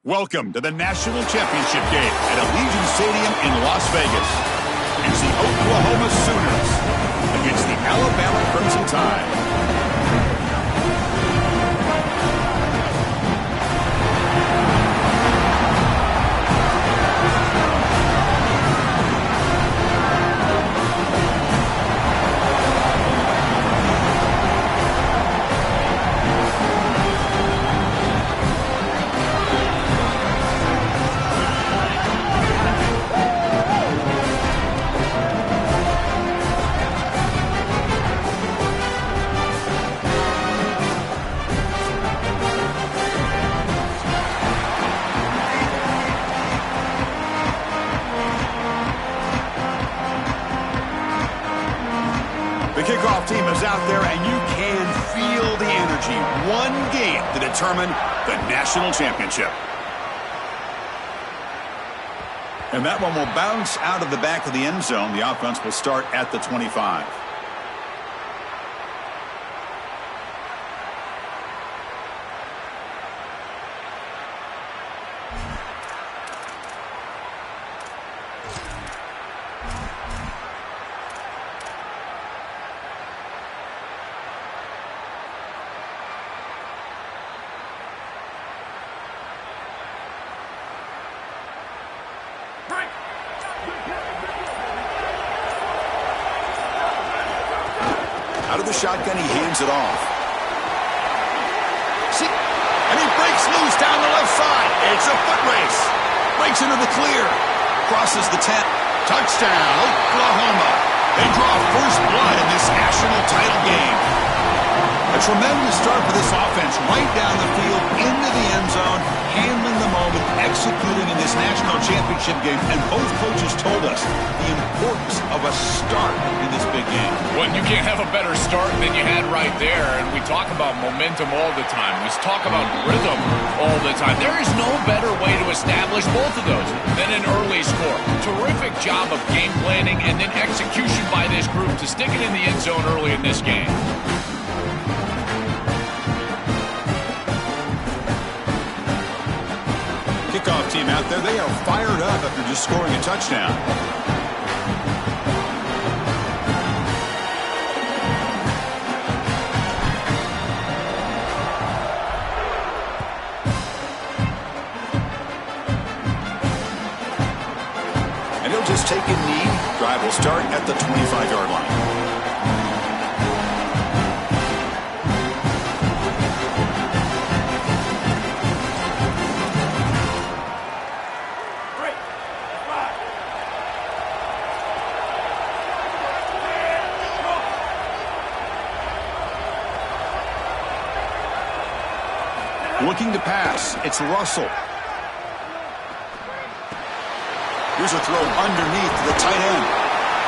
Welcome to the National Championship game at Allegiant Stadium in Las Vegas. It's the Oklahoma Sooners against the Alabama Crimson Tide. Kickoff team is out there, and you can feel the energy. One game to determine the national championship. And that one will bounce out of the back of the end zone. The offense will start at the 25. Out of the shotgun, he hands it off. And he breaks loose down the left side. It's a foot race. Breaks into the clear. Crosses the 10. Touchdown, Oklahoma. They draw first blood in this national title game. A tremendous start for this offense. Right down the field, into the end zone, handling the moment, executing in this national championship game. And both coaches told us the importance of a start in this big game. Well, you can't have a better start than you had right there. And we talk about momentum all the time. We talk about rhythm all the time. There is no better way to establish both of those than an early score. Terrific job of game planning and then execution by this group to stick it in the end zone early in this game. Kickoff team out there, they are fired up after just scoring a touchdown. And he'll just take a knee. Drive will start at the 25-yard line. Looking to pass. It's Russell. Here's a throw underneath to the tight end.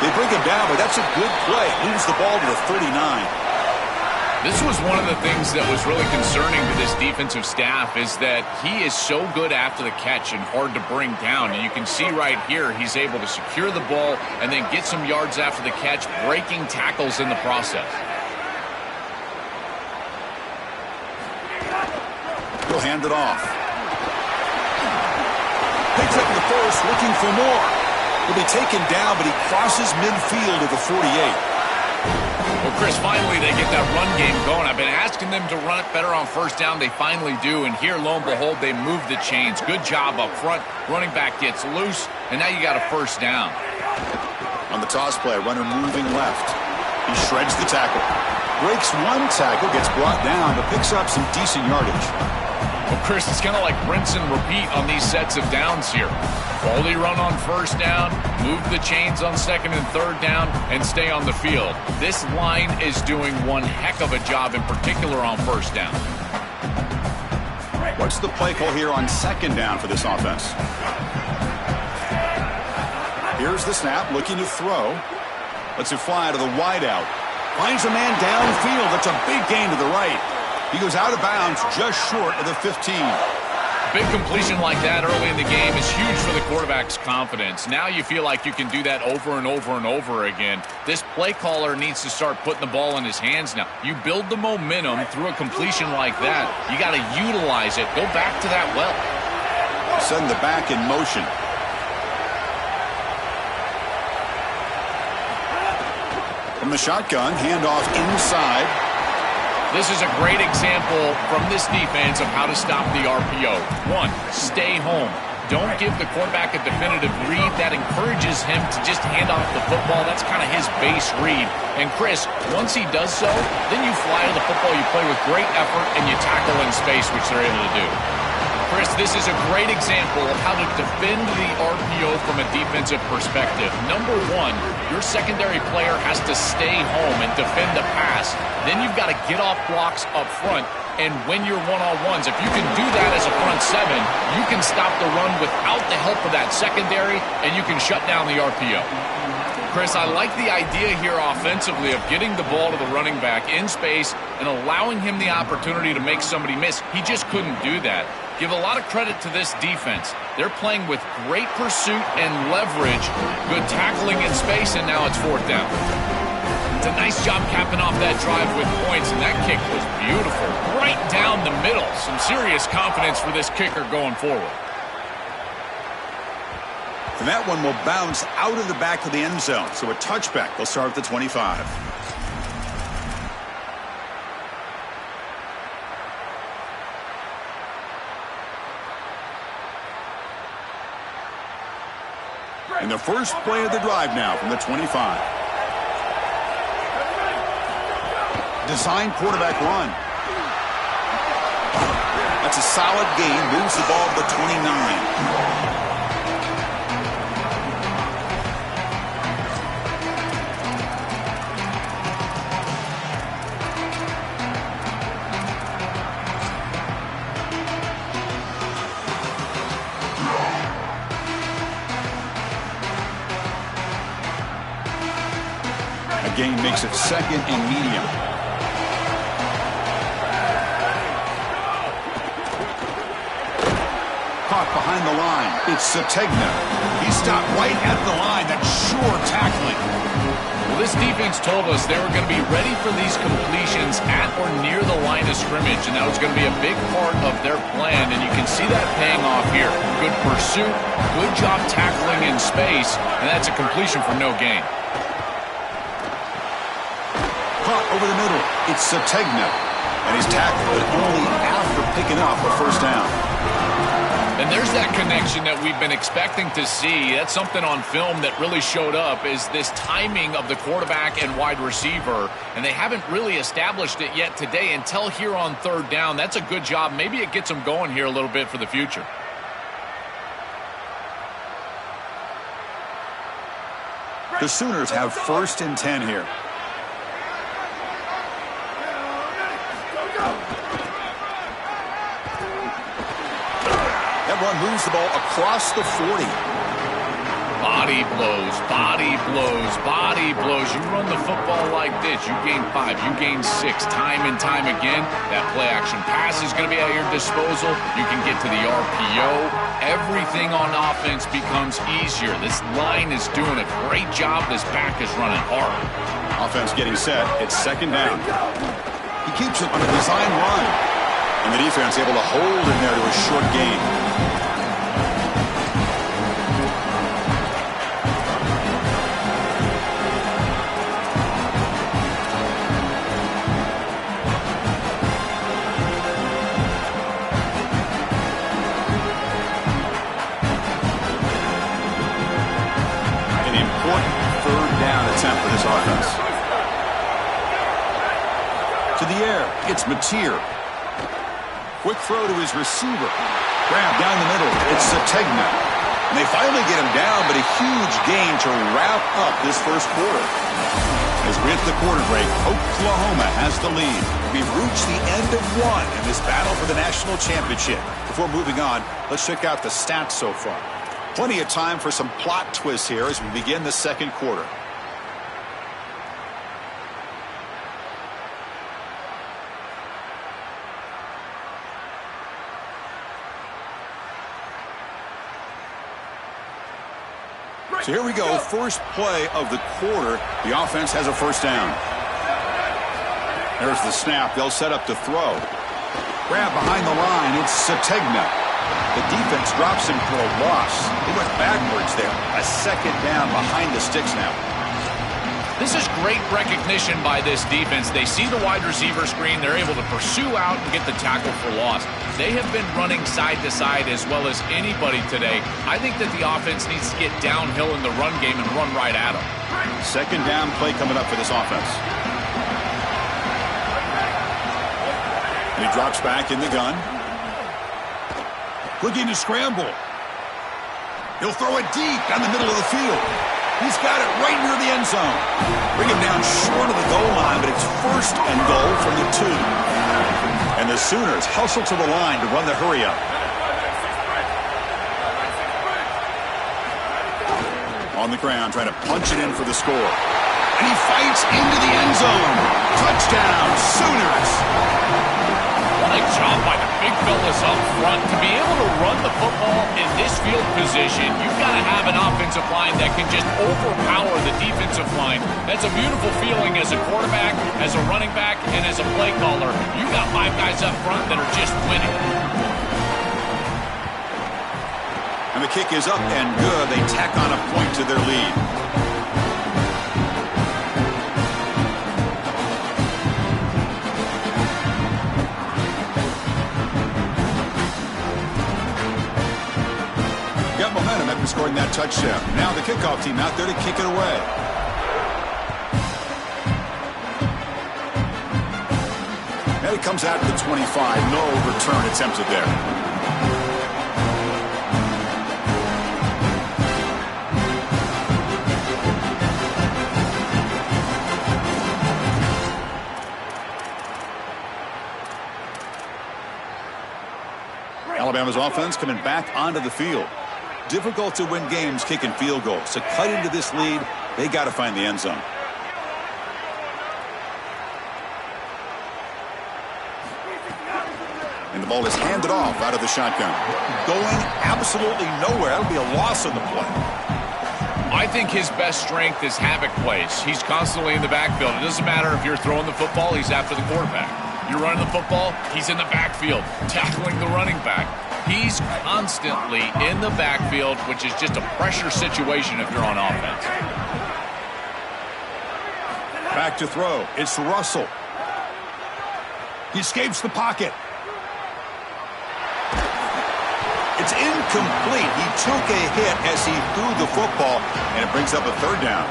They bring him down, but that's a good play. Moves the ball to the 39. This was one of the things that was really concerning to this defensive staff is that he is so good after the catch and hard to bring down. And you can see right here he's able to secure the ball and then get some yards after the catch, breaking tackles in the process. He'll hand it off. Picks up the first, looking for more. He'll be taken down, but he crosses midfield at the 48. Well, Chris, finally they get that run game going. I've been asking them to run it better on first down. They finally do, and here, lo and behold, they move the chains. Good job up front. Running back gets loose, and now you got a first down. On the toss play, runner moving left. He shreds the tackle. Breaks one tackle, gets brought down, but picks up some decent yardage. Well, Chris, it's kind of like rinse and repeat on these sets of downs here. Quality run on first down, move the chains on second and third down, and stay on the field. This line is doing one heck of a job, in particular on first down. What's the play call here on second down for this offense? Here's the snap, looking to throw. Lets it fly to the wideout. Finds a man downfield. That's a big gain to the right. He goes out of bounds just short of the 15. Big completion like that early in the game is huge for the quarterback's confidence. Now you feel like you can do that over and over and over again. This play caller needs to start putting the ball in his hands now. You build the momentum through a completion like that. You got to utilize it. Go back to that well. Send the back in motion. From the shotgun, handoff inside. This is a great example from this defense of how to stop the RPO. One, stay home. Don't give the quarterback a definitive read. That encourages him to just hand off the football. That's kind of his base read. And Chris, once he does so, then you fly to the football, you play with great effort, and you tackle in space, which they're able to do. Chris, this is a great example of how to defend the RPO from a defensive perspective. Number one, your secondary player has to stay home and defend the pass. Then you've got to get off blocks up front and win your one-on-ones. If you can do that as a front seven, you can stop the run without the help of that secondary, and you can shut down the RPO. Chris, I like the idea here offensively of getting the ball to the running back in space and allowing him the opportunity to make somebody miss. He just couldn't do that. Give a lot of credit to this defense. They're playing with great pursuit and leverage, good tackling in space, and now it's fourth down. It's a nice job capping off that drive with points, and that kick was beautiful. Right down the middle. Some serious confidence for this kicker going forward. And that one will bounce out of the back of the end zone. So a touchback. They'll start at the 25. And the first play of the drive now from the 25. Design quarterback run. That's a solid gain. Moves the ball to the 29. Gain makes it second and medium. Caught behind the line. It's Sategna. He stopped right at the line. That's sure tackling. Well, this defense told us they were going to be ready for these completions at or near the line of scrimmage, and that was going to be a big part of their plan, and you can see that paying off here. Good pursuit, good job tackling in space, and that's a completion for no gain. Caught over the middle. It's Sategna. And he's tackled, but only after picking up a first down. And there's that connection that we've been expecting to see. That's something on film that really showed up, is this timing of the quarterback and wide receiver. And they haven't really established it yet today until here on third down. That's a good job. Maybe it gets them going here a little bit for the future. The Sooners have first and 10 here. That run moves the ball across the 40. Body blows, body blows, body blows. You run the football like this, you gain 5, you gain 6, time and time again. That play action pass is going to be at your disposal. You can get to the RPO. Everything on offense becomes easier. This line is doing a great job. This back is running hard. Offense getting set. It's second down. He keeps it on a design run. And the defense able to hold in there to a short gain. An important third down attempt for this offense. To the air, it's Mateer. Quick throw to his receiver. Grab down the middle. It's Sategna. And they finally get him down, but a huge gain to wrap up this first quarter. As we hit the quarter break, Oklahoma has the lead. We've reached the end of one in this battle for the national championship. Before moving on, let's check out the stats so far. Plenty of time for some plot twists here as we begin the second quarter. So here we go, first play of the quarter. The offense has a first down. There's the snap. They'll set up to throw. Grab behind the line. It's Sategna. The defense drops him for a loss. He went backwards there. A second down behind the sticks now. This is great recognition by this defense. They see the wide receiver screen. They're able to pursue out and get the tackle for loss. They have been running side to side as well as anybody today. I think that the offense needs to get downhill in the run game and run right at them. Second down play coming up for this offense. And he drops back in the gun. Looking to scramble. He'll throw it deep down the middle of the field. He's got it right near the end zone. Bring him down short of the goal line, but it's first and goal from the 2. And the Sooners hustle to the line to run the hurry up. On the ground, trying to punch it in for the score. And he fights into the end zone. Touchdown, Sooners. What a job by the big fellas up front. To be able to run the football in this field position, you've got to have an offensive line that can just overpower the defensive line. That's a beautiful feeling as a quarterback, as a running back, and as a play caller. You've got 5 guys up front that are just winning. And the kick is up and good. They tack on a point to their lead. Got momentum after scoring that touchdown. Now the kickoff team out there to kick it away. And it comes out to the 25. No return attempted there. Alabama's offense coming back onto the field. Difficult to win games kicking field goals. To cut into this lead, they got to find the end zone. And the ball is handed off out of the shotgun. Going absolutely nowhere. That'll be a loss on the play. I think his best strength is havoc plays. He's constantly in the backfield. It doesn't matter if you're throwing the football, he's after the quarterback. You're running the football, he's in the backfield, tackling the running back. He's constantly in the backfield, which is just a pressure situation if you're on offense. Back to throw. It's Russell. He escapes the pocket. It's incomplete. He took a hit as he threw the football, and it brings up a third down.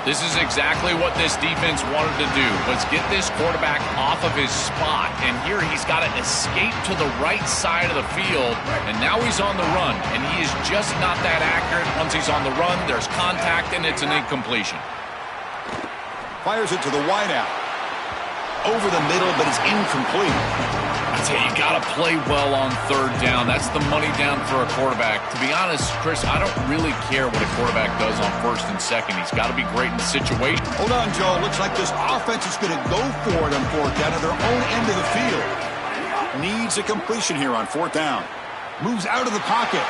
This is exactly what this defense wanted to do, was get this quarterback off of his spot. And here he's got to escape to the right side of the field, and now he's on the run. And he is just not that accurate. Once he's on the run, there's contact, and it's an incompletion. Fires it to the wideout. Over the middle, but it's incomplete. I tell you, you got to play well on third down. That's the money down for a quarterback. To be honest, Chris, I don't really care what a quarterback does on first and second. He's got to be great in the situation. Hold on, Joe. Looks like this offense is going to go for it on fourth down at their own end of the field. Needs a completion here on fourth down. Moves out of the pocket.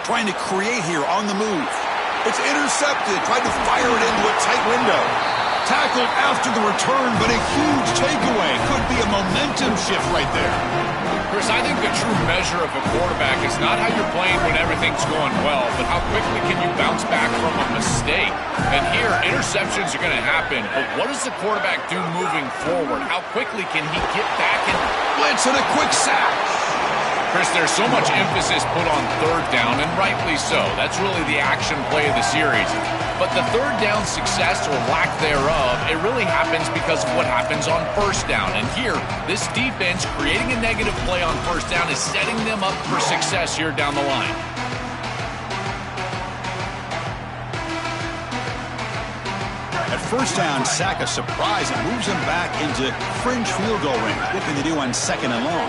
Trying to create here on the move. It's intercepted. Tried to fire it into a tight window. Tackled after the return, but a huge takeaway. Could be a momentum shift right there. Chris, I think the true measure of a quarterback is not how you're playing when everything's going well, but how quickly can you bounce back from a mistake. And here, interceptions are going to happen, but what does the quarterback do moving forward? How quickly can he get back and blitz and a quick sack? Chris, there's so much emphasis put on third down, and rightly so. That's really the action play of the series. But the third down success or lack thereof, it really happens because of what happens on first down. And here, this defense creating a negative play on first down is setting them up for success here down the line. At first down, sack a surprise and moves him back into fringe field goal range. What can they do on second and long?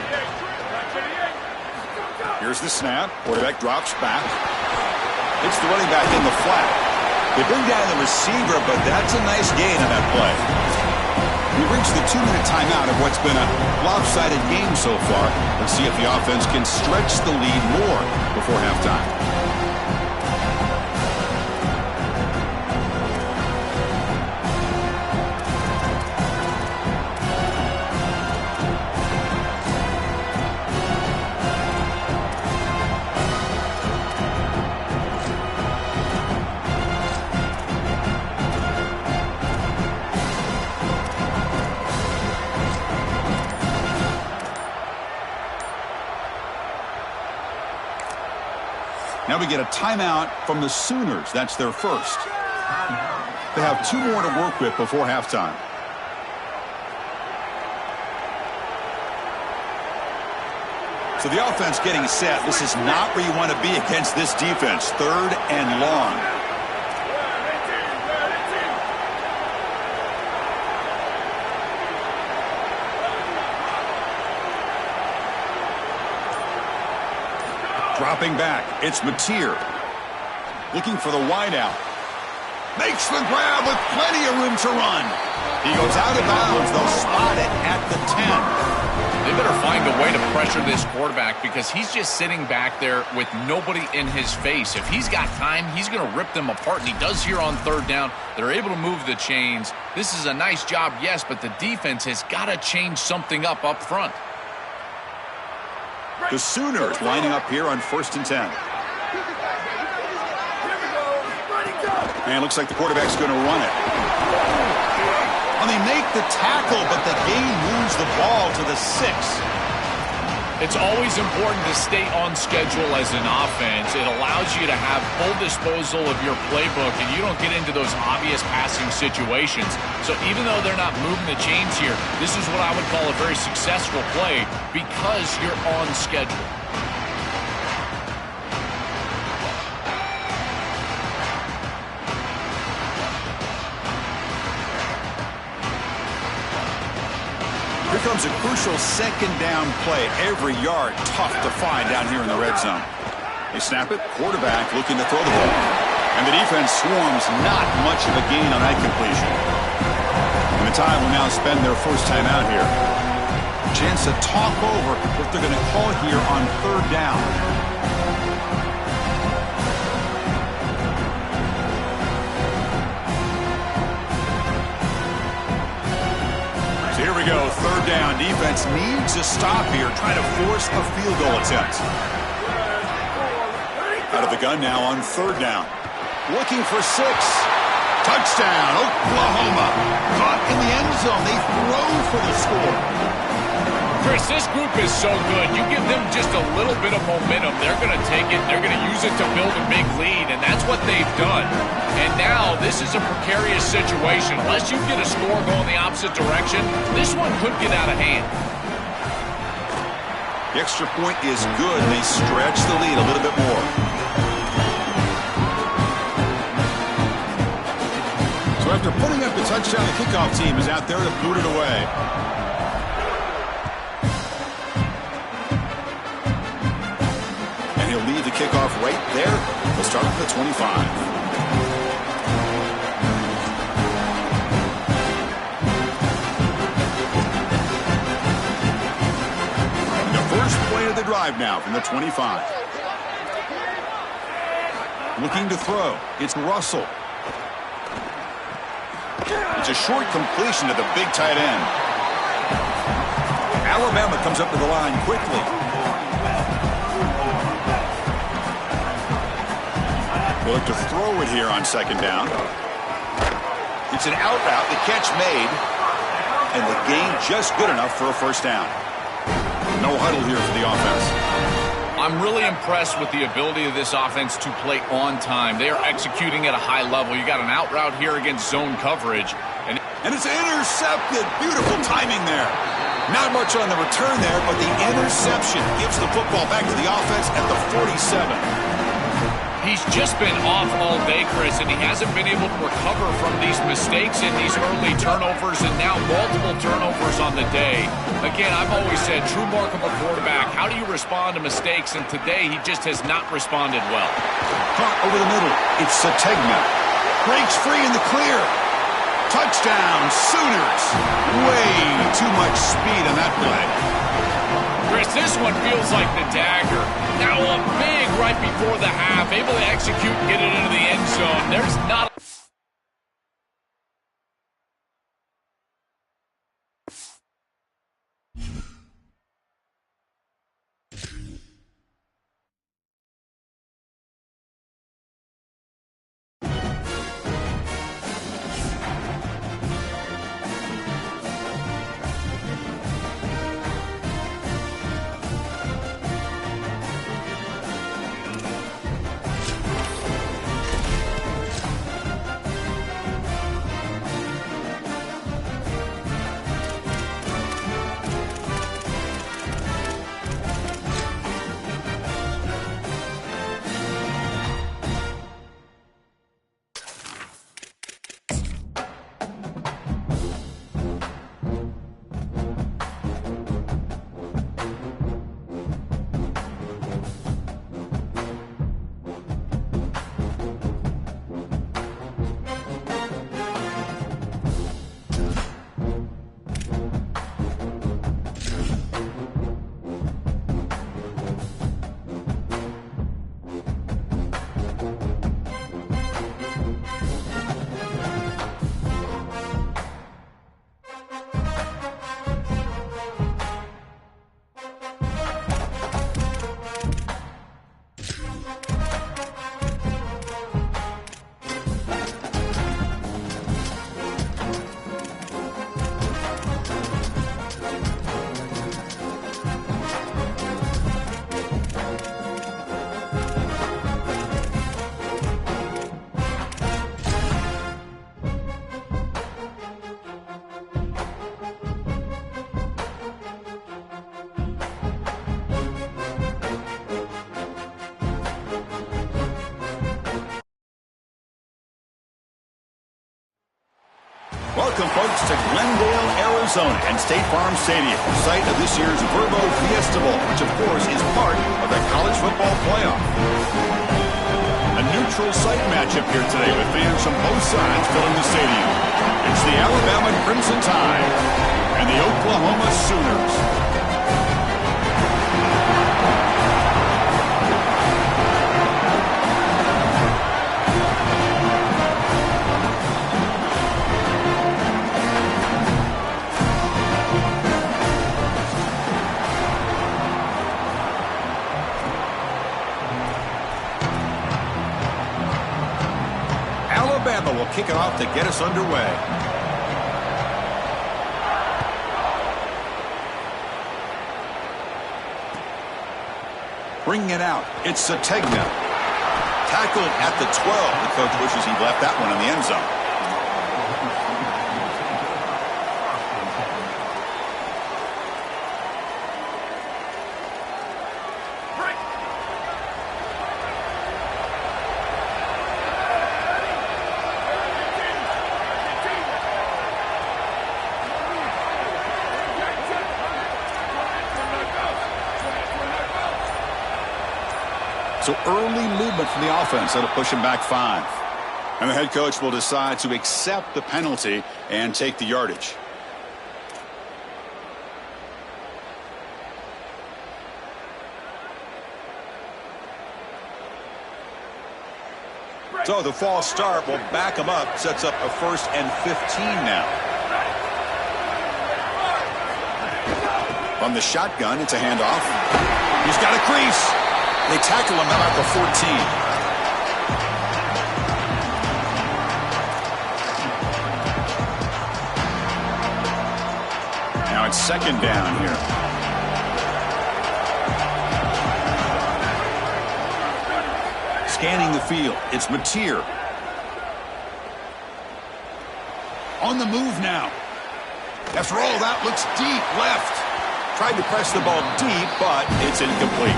Here's the snap. Quarterback drops back. It's the running back in the flat. They bring down the receiver, but that's a nice gain on that play. We reached the 2-minute timeout of what's been a lopsided game so far. Let's see if the offense can stretch the lead more before halftime. Now we get a timeout from the Sooners. That's their first. They have 2 more to work with before halftime. So the offense getting set. This is not where you want to be against this defense. 3rd and long. Dropping back, it's Mateer. Looking for the wideout. Makes the grab with plenty of room to run. He goes out of bounds. They'll spot it at the 10. They better find a way to pressure this quarterback because he's just sitting back there with nobody in his face. If he's got time, he's going to rip them apart, and he does here on 3rd down. They're able to move the chains. This is a nice job, yes, but the defense has got to change something up front. The Sooners lining up here on 1st and 10. And it looks like the quarterback's going to run it. Well, they make the tackle, but the game moves the ball to the 6. It's always important to stay on schedule as an offense. It allows you to have full disposal of your playbook, and you don't get into those obvious passing situations. So even though they're not moving the chains here, this is what I would call a very successful play because you're on schedule. Here comes a crucial 2nd down play. Every yard tough to find down here in the red zone. They snap it. Quarterback looking to throw the ball. And the defense swarms. Not much of a gain on that completion. And the Tide will now spend their first time out here. Chance to talk over what they're going to call here on 3rd down. Here we go, 3rd down. Defense needs a stop here, trying to force a field goal attempt. Out of the gun now on 3rd down. Looking for 6. Touchdown, Oklahoma. Caught in the end zone. They throw for the score. Chris, this group is so good. You give them just a little bit of momentum, they're going to take it, they're going to use it to build a big lead, and that's what they've done. And now this is a precarious situation. Unless you get a score going the opposite direction, this one could get out of hand. The extra point is good, and they stretch the lead a little bit more. So after putting up the touchdown, the kickoff team is out there to boot it away. He'll lead the kickoff right there. We'll start at the 25. The first play of the drive now from the 25. Looking to throw. It's Russell. It's a short completion to the big tight end. Alabama comes up to the line quickly. They'll look to throw it here on 2nd down. It's an out route, the catch made, and the gain just good enough for a 1st down. No huddle here for the offense. I'm really impressed with the ability of this offense to play on time. They are executing at a high level. You got an out route here against zone coverage. And it's intercepted. Beautiful timing there. Not much on the return there, but the interception gives the football back to the offense at the 47. He's just been off all day, Chris, and he hasn't been able to recover from these mistakes and these early turnovers and now multiple turnovers on the day. Again, I've always said, true mark of a quarterback, how do you respond to mistakes? And today, he just has not responded well. Over the middle, it's Sategna. Breaks free in the clear. Touchdown, Sooners. Way too much speed on that play. Chris, this one feels like the dagger. Now a big right before the half, able to execute and get it into the end zone. There's not Welcome, folks, to Glendale, Arizona, and State Farm Stadium, site of this year's Verbo Fiesta Bowl, which, of course, is part of the college football playoff. A neutral site matchup here today with fans from both sides filling the stadium. It's the Alabama Crimson Tide and the Oklahoma Sooners. Alabama will kick it off to get us underway. Bringing it out, it's Sategna. Tackled at the 12. The coach wishes he left that one in the end zone. So early movement from the offense that'll push him back 5. And the head coach will decide to accept the penalty and take the yardage. So the false start will back him up, sets up a 1st and 15 now. From the shotgun, it's a handoff. He's got a crease. They tackle him out at the 14. Now it's 2nd down here. Scanning the field, it's Mateer. On the move now. After all that, looks deep left. Tried to press the ball deep, but it's incomplete.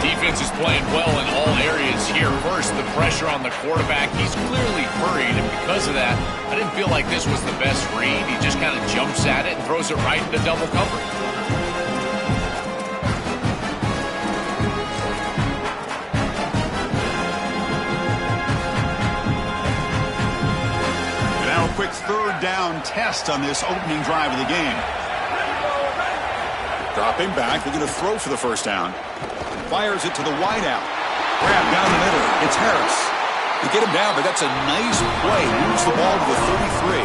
Defense is playing well in all areas here. First, the pressure on the quarterback. He's clearly hurried, and because of that, I didn't feel like this was the best read. He just kind of jumps at it and throws it right into double coverage. And now a quick 3rd down test on this opening drive of the game. Dropping back, looking to throw for the 1st down. Fires it to the wideout. Grab down the middle. It's Harris. They get him down, but that's a nice play. Moves the ball to the 33.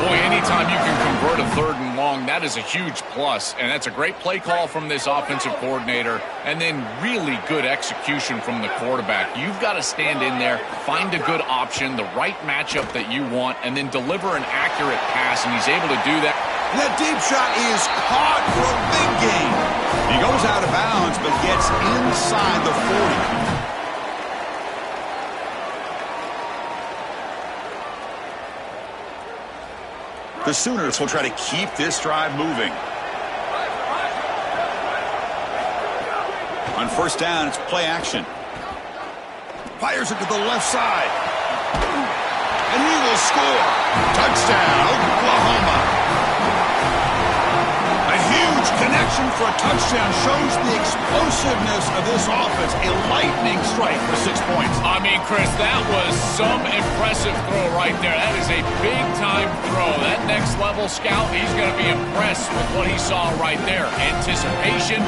Boy, anytime you can convert a 3rd and long, that is a huge plus. And that's a great play call from this offensive coordinator. And then really good execution from the quarterback. You've got to stand in there, find a good option, the right matchup that you want, and then deliver an accurate pass. And he's able to do that. And that deep shot is caught for a big gain. He goes out of bounds, but gets inside the 40. The Sooners will try to keep this drive moving. On 1st down, it's play action. Fires it to the left side. And he will score. Touchdown, Oklahoma. Connection for a touchdown shows the explosiveness of this offense. A lightning strike for 6 points. I mean, Chris, that was some impressive throw right there. That is a big-time throw. That next-level scout, he's going to be impressed with what he saw right there. Anticipation,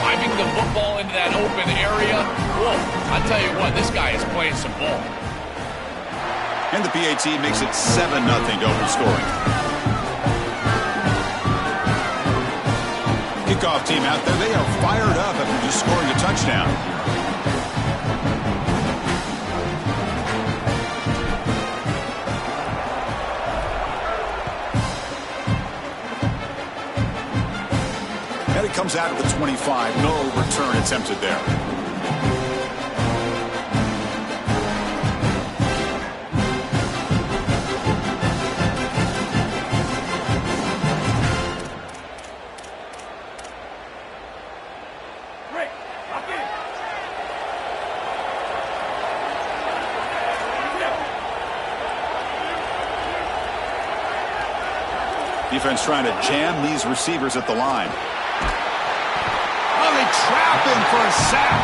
driving the football into that open area. Whoa, I tell you what, this guy is playing some ball. And the PAT makes it 7-0 to open scoring. Kickoff team out there, they are fired up after just scoring a touchdown. And it comes out at the 25. No return attempted there. Defense trying to jam these receivers at the line. Oh, they trap him for a sack.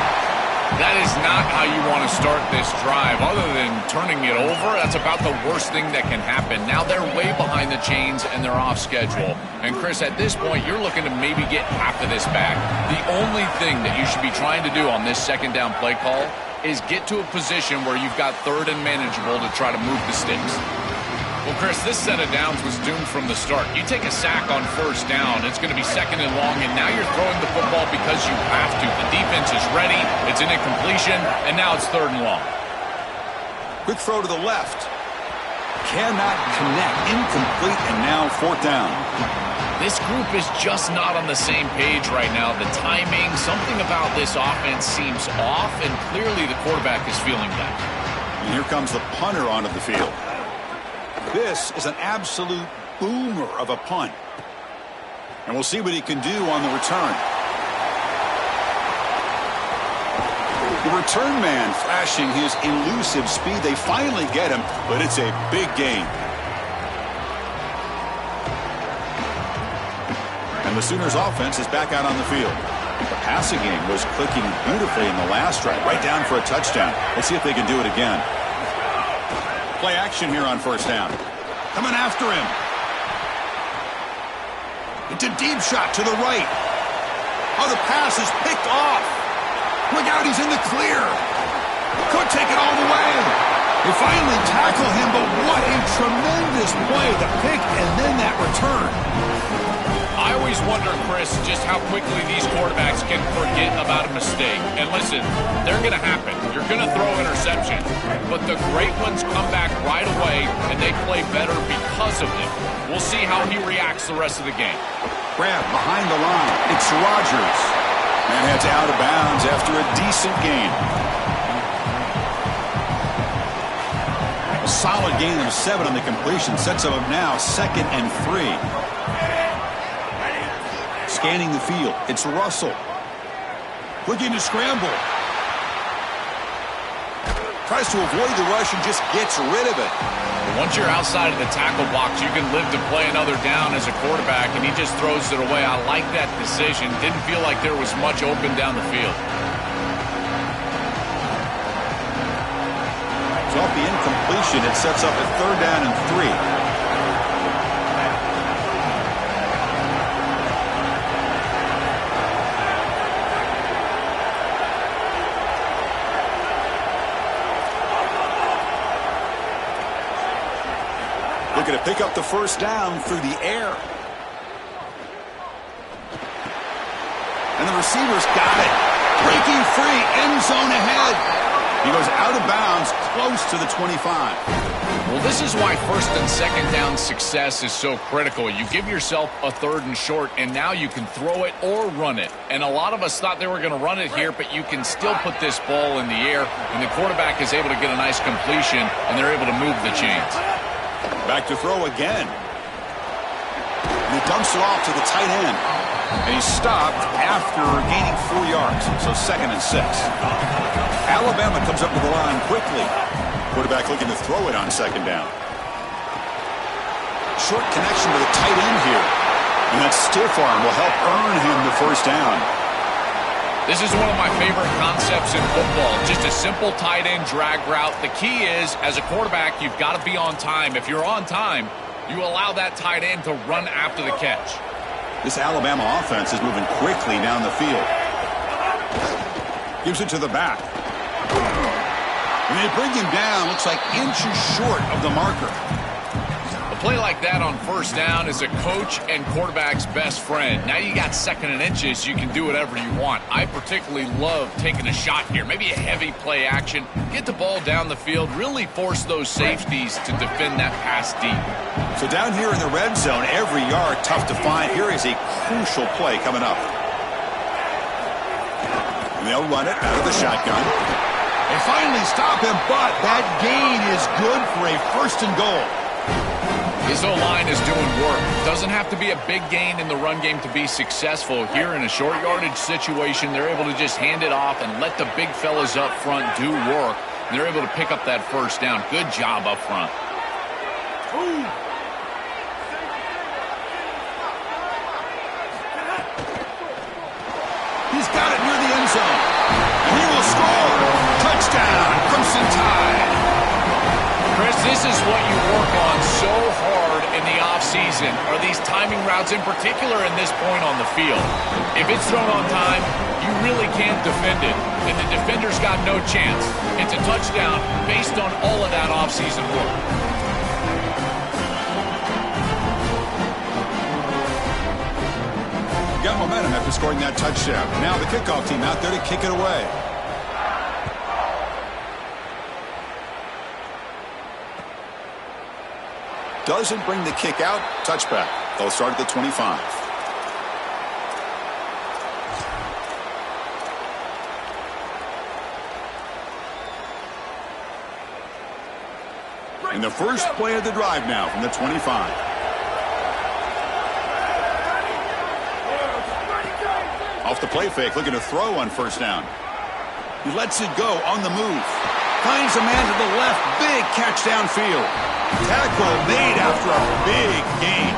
That is not how you want to start this drive. Other than turning it over, that's about the worst thing that can happen. Now they're way behind the chains and they're off schedule. And Chris, at this point, you're looking to maybe get half of this back. The only thing that you should be trying to do on this second down play call is get to a position where you've got third and manageable to try to move the sticks. Well, Chris, this set of downs was doomed from the start. You take a sack on first down, it's going to be second and long, and now you're throwing the football because you have to. The defense is ready, it's an incompletion, and now it's third and long. Quick throw to the left. Cannot connect. Incomplete, and now fourth down. This group is just not on the same page right now. The timing, something about this offense seems off, and clearly the quarterback is feeling that. And here comes the punter onto the field. This is an absolute boomer of a punt. And we'll see what he can do on the return. The return man flashing his elusive speed. They finally get him, but it's a big gain. And the Sooners offense is back out on the field. The passing game was clicking beautifully in the last drive, right down for a touchdown. Let's see if they can do it again. Play action here on first down. Coming after him. It's a deep shot to the right. Oh, the pass is picked off. Look out, he's in the clear. Could take it all the way. They finally tackle him, but what a tremendous play. The pick and then that return. I always wonder, Chris, just how quickly these quarterbacks can forget about a mistake. And listen, they're going to happen. You're going to throw interceptions. But the great ones come back right away, and they play better because of it. We'll see how he reacts the rest of the game. Grab behind the line. It's Rodgers. And heads out of bounds after a decent gain. A solid gain of 7 on the completion sets him up now 2nd and 3. Scanning the field. It's Russell. Looking to scramble. Tries to avoid the rush and just gets rid of it. Once you're outside of the tackle box, you can live to play another down as a quarterback, and he just throws it away. I like that decision. Didn't feel like there was much open down the field. So off the incompletion, it sets up a 3rd down and 3. Looking to pick up the first down through the air. And the receivers got it. Breaking free, end zone ahead. He goes out of bounds, close to the 25. Well, this is why first and second down success is so critical. You give yourself a 3rd and short, and now you can throw it or run it. And a lot of us thought they were going to run it here, but you can still put this ball in the air, and the quarterback is able to get a nice completion, and they're able to move the chains. Back to throw again. And he dumps it off to the tight end. And he's stopped after gaining 4 yards. So 2nd and 6. Alabama comes up to the line quickly. Quarterback looking to throw it on 2nd down. Short connection to the tight end here. And that stiff arm will help earn him the first down. This is one of my favorite concepts in football. Just a simple tight end drag route. The key is, as a quarterback, you've got to be on time. If you're on time, you allow that tight end to run after the catch. This Alabama offense is moving quickly down the field. Gives it to the back. And they bring him down. Looks like inches short of the marker. A play like that on first down is a coach and quarterback's best friend. Now you got 2nd and inches, you can do whatever you want. I particularly love taking a shot here, maybe a heavy play action, get the ball down the field, really force those safeties to defend that pass deep. So down here in the red zone, every yard tough to find. Here is a crucial play coming up. And they'll run it out of the shotgun. They finally stop him, but that gain is good for a 1st and goal. His O-line is doing work. Doesn't have to be a big gain in the run game to be successful. Here in a short yardage situation, they're able to just hand it off and let the big fellas up front do work. And they're able to pick up that first down. Good job up front. He's got it near the end zone. And he will score. Touchdown, Crimson Tide. Chris, this is what you work on so hard in the offseason, are these timing routes, in particular in this point on the field. If it's thrown on time, you really can't defend it, and the defender's got no chance. It's a touchdown based on all of that offseason work. Got momentum after scoring that touchdown. Now the kickoff team out there to kick it away. Doesn't bring the kick out. Touchback. They'll start at the 25. And the first play of the drive now from the 25. Off the play fake, looking to throw on first down. He lets it go on the move. Finds a man to the left. Big catch downfield. Tackle made after a big gain.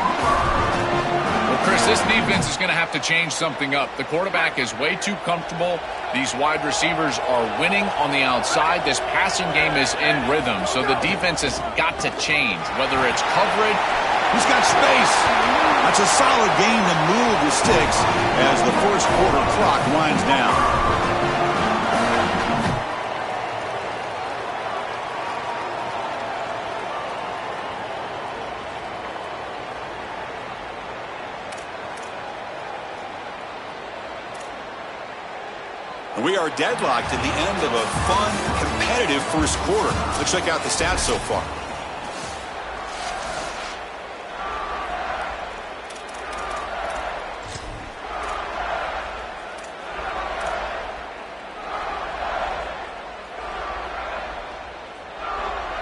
Well, Chris, this defense is going to have to change something up. The quarterback is way too comfortable. These wide receivers are winning on the outside. This passing game is in rhythm, so the defense has got to change, whether it's coverage. He's got space. That's a solid gain to move the sticks as the first quarter clock winds down. We are deadlocked at the end of a fun, competitive first quarter. Let's check out the stats so far.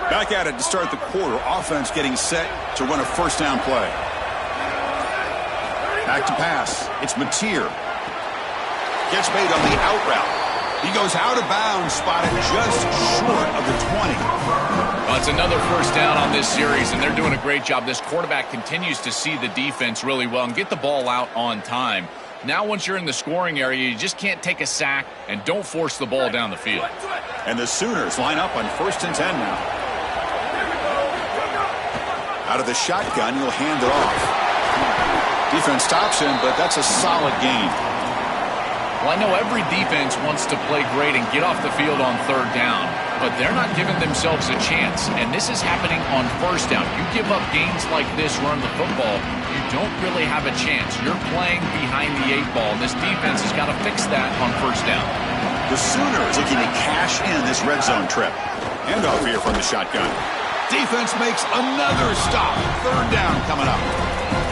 Back at it to start the quarter. Offense getting set to run a first down play. Back to pass. It's Mateer. Gets made on the out route. He goes out of bounds, spotted just short of the 20. Well, it's another first down on this series, and they're doing a great job. This quarterback continues to see the defense really well and get the ball out on time. Now once you're in the scoring area, you just can't take a sack and don't force the ball down the field. And the Sooners line up on 1st and 10 now. Out of the shotgun, he'll hand it off. Defense stops him, but that's a solid gain. Well, I know every defense wants to play great and get off the field on third down, but they're not giving themselves a chance, and this is happening on first down. You give up gains like this running the football, you don't really have a chance. You're playing behind the 8 ball, and this defense has got to fix that on first down. The Sooners looking to cash in this red zone trip. Handoff here from the shotgun. Defense makes another stop. Third down coming up.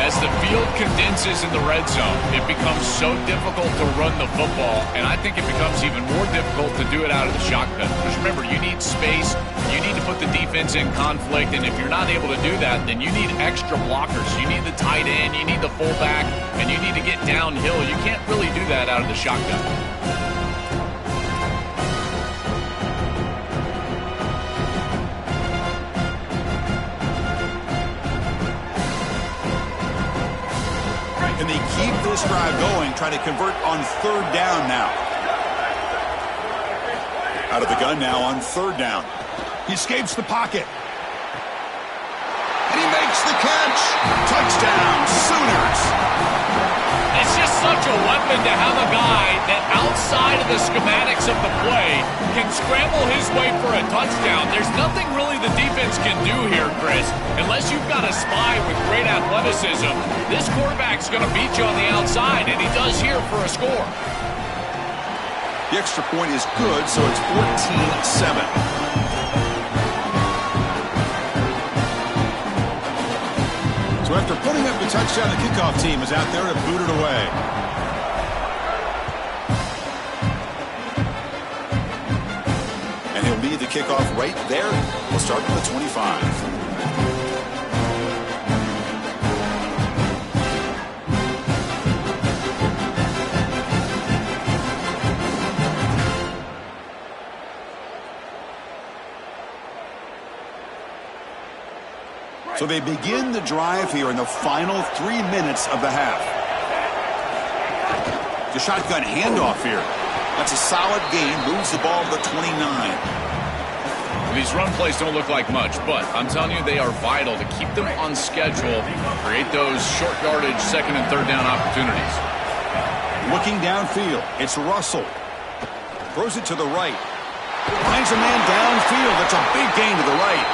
As the field condenses in the red zone, it becomes so difficult to run the football, and I think it becomes even more difficult to do it out of the shotgun. Because remember, you need space, you need to put the defense in conflict, and if you're not able to do that, then you need extra blockers. You need the tight end, you need the fullback, and you need to get downhill. You can't really do that out of the shotgun. Can they keep this drive going, trying to convert on third down now? Out of the gun now on third down. He escapes the pocket. And he makes the catch. Touchdown, Sooners. It's just such a weapon to have a guy that outside of the schematics of the play can scramble his way for a touchdown. There's nothing really the defense can do here, Chris. Unless you've got a spy with great athleticism, this quarterback's going to beat you on the outside, and he does here for a score. The extra point is good, so it's 14-7. So after putting up the touchdown, the kickoff team is out there to boot it away. And he'll lead the kickoff right there. We'll start with the 25. So they begin the drive here in the final 3 minutes of the half. The shotgun handoff here. That's a solid gain. Moves the ball to the 29. These run plays don't look like much, but I'm telling you they are vital to keep them on schedule, create those short yardage second and third down opportunities. Looking downfield, it's Russell. Throws it to the right. Finds a man downfield. That's a big gain to the right.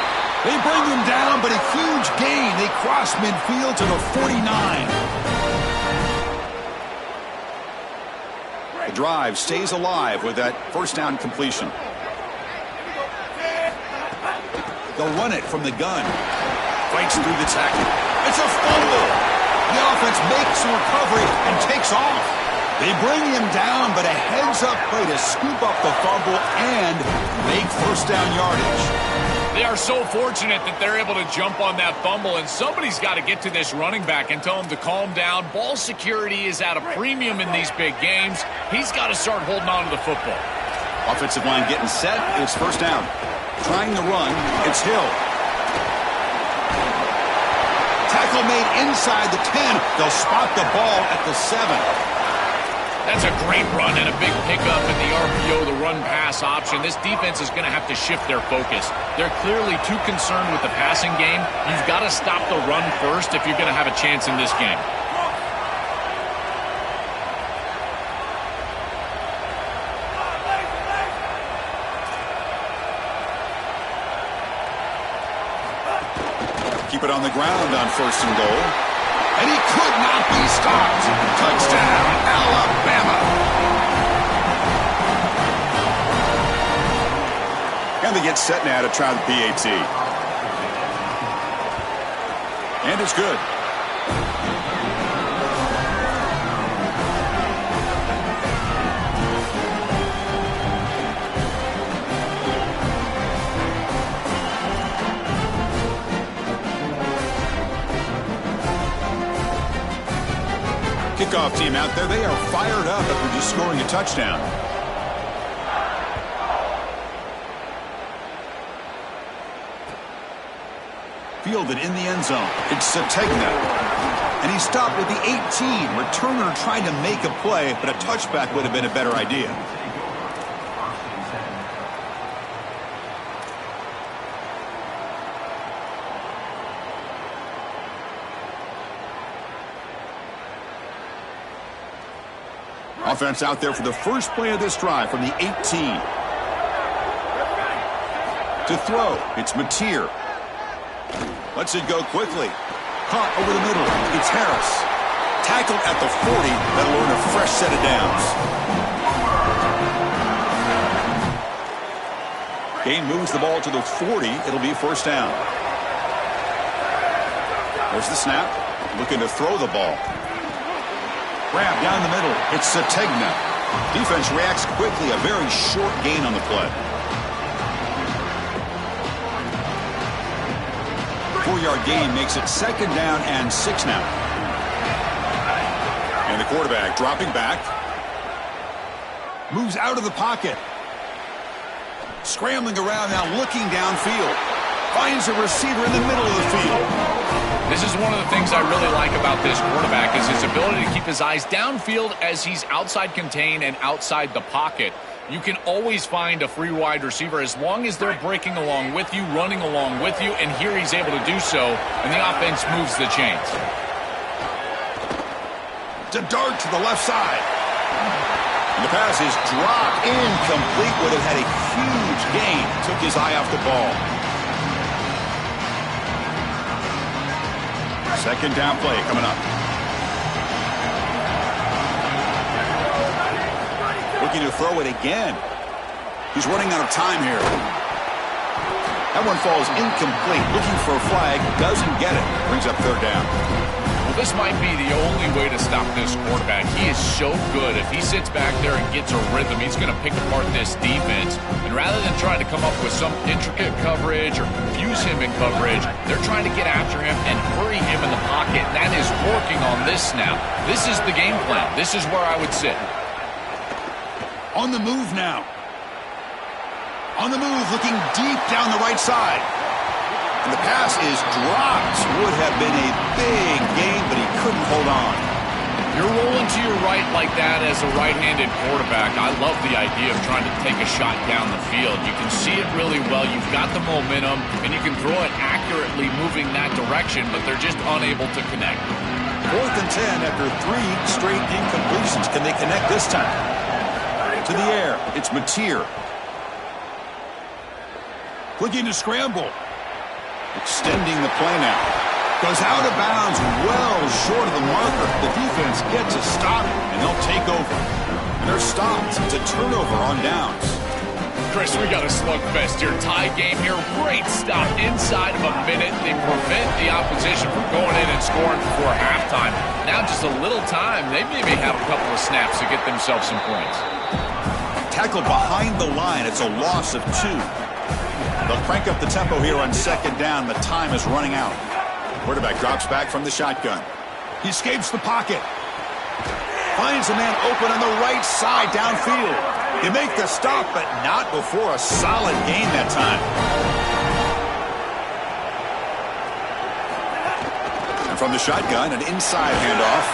They bring him down, but a huge gain. They cross midfield to the 49. The drive stays alive with that first down completion. They'll run it from the gun. Fights through the tackle. It's a fumble. The offense makes a recovery and takes off. They bring him down, but a heads-up play to scoop up the fumble and make first down yardage. They are so fortunate that they're able to jump on that fumble, and somebody's got to get to this running back and tell him to calm down. Ball security is at a premium in these big games. He's got to start holding on to the football. Offensive line getting set. It's first down. Trying to run. It's Hill. Tackle made inside the 10. They'll spot the ball at the 7. That's a great run and a big pickup in the RPO, the run-pass option. This defense is going to have to shift their focus. They're clearly too concerned with the passing game. You've got to stop the run first if you're going to have a chance in this game. Keep it on the ground on first and goal. And he could not be stopped. Touchdown, Alabama. And they get set now to try the PAT. And it's good. Kickoff team out there, they are fired up after just scoring a touchdown. Fielded in the end zone. It's Sategna. And he stopped with the 18. Returner trying to make a play, but a touchback would have been a better idea. Offense out there for the first play of this drive from the 18. To throw, it's Mateer. Lets it go quickly. Caught over the middle. It's Harris. Tackled at the 40. That'll earn a fresh set of downs. Gain moves the ball to the 40. It'll be first down. There's the snap. Looking to throw the ball. Grab down the middle. It's Sategna. Defense reacts quickly. A very short gain on the play. 4-yard gain makes it second down and 6 now. And the quarterback dropping back. Moves out of the pocket. Scrambling around now, looking downfield. Finds a receiver in the middle of the field. This is one of the things I really like about this quarterback is his ability to keep his eyes downfield as he's outside contained and outside the pocket. You can always find a free wide receiver as long as they're breaking along with you, running along with you, and here he's able to do so, and the offense moves the chains. To dart to the left side. And the pass is dropped incomplete. Would have had a huge gain. Took his eye off the ball. Second down play coming up. Looking to throw it again. He's running out of time here. That one falls incomplete. Looking for a flag. Doesn't get it. Brings up third down. Well, this might be the only way to stop this quarterback. He is so good. If he sits back there and gets a rhythm, he's going to pick apart this defense. And rather than trying to come up with some intricate coverage or confuse him in coverage, they're trying to get after him and hurry him in the pocket. And that is working on this snap. This is the game plan. This is where I would sit. On the move now. On the move, looking deep down the right side. And the pass is dropped. Would have been a big gain, but he couldn't hold on. You're rolling to your right like that as a right-handed quarterback. I love the idea of trying to take a shot down the field. You can see it really well. You've got the momentum, and you can throw it accurately moving that direction, but they're just unable to connect. 4th and 10 after 3 straight incompletions. Can they connect this time? To the air. It's Mateer. Looking to scramble. Extending the play now. Goes out of bounds well short of the marker. The defense gets a stop, and they'll take over. And they're stopped. It's a turnover on downs. Chris, we got a slugfest here. Tie game here. Great stop inside of a minute. They prevent the opposition from going in and scoring before halftime. Now just a little time. They maybe have a couple of snaps to get themselves some points. Tackled behind the line. It's a loss of 2. They'll crank up the tempo here on 2nd down. The time is running out. Quarterback drops back from the shotgun. He escapes the pocket. Finds a man open on the right side downfield. They make the stop, but not before a solid gain that time. And from the shotgun, an inside handoff.